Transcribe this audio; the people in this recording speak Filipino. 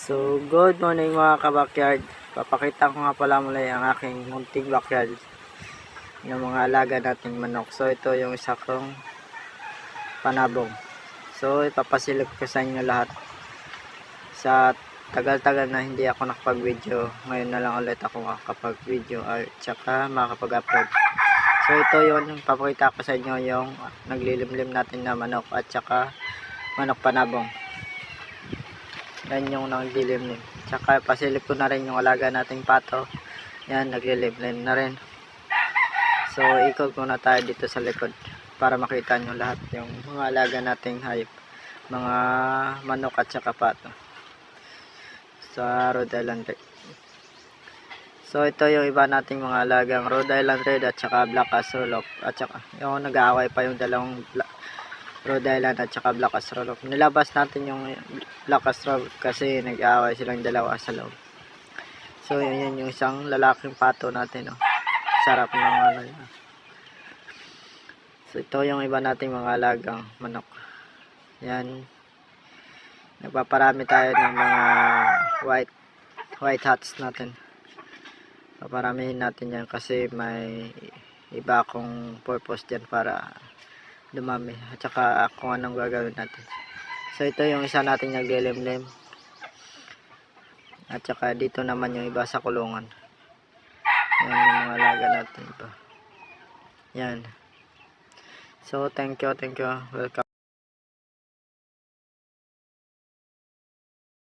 So, good morning mga ka-backyard. Papakita ko nga pala muli ang aking munting backyard ng mga alaga nating manok. So, ito yung isa kong panabong. So, ipapasilip ko sa inyo lahat. Sa tagal-tagal na hindi ako nakapag-video, ngayon na lang ulit ako makakapag-video at saka makakapag-upload. So, ito yung papakita ko sa inyo yung naglilimlim natin na manok at saka manok panabong. Yan yung naglilimlim. Tsaka pasilip ko na rin yung alaga nating pato. Yan, naglilimlim na rin. So, ikot muna tayo dito sa likod para makita nyo lahat yung mga alaga nating hayop. Mga manok at saka pato. Sa Rhode Island Red. So, ito yung iba nating mga alagang Rhode Island Red at saka Black Australorp. At saka, yung nag-aaway pa yung dalawang Rhode Island at saka Black Australorp. Nilabas natin yung Black Australorp kasi nag-aaway silang dalawa sa loob. So, yun yung isang lalaking pato natin. Oh. Sarap ng ano yun. So, ito yung iba nating mga alagang manok. Yan. Nagpaparami tayo ng mga white hats natin. Paparamihin natin yan kasi may iba akong purpose dyan para dumami. At saka kung anong gagawin natin. So, ito yung isa nating naglilimlim. At saka dito naman yung iba sa kulungan. Yan yung mga alaga natin iba. Yan. So, thank you. Welcome.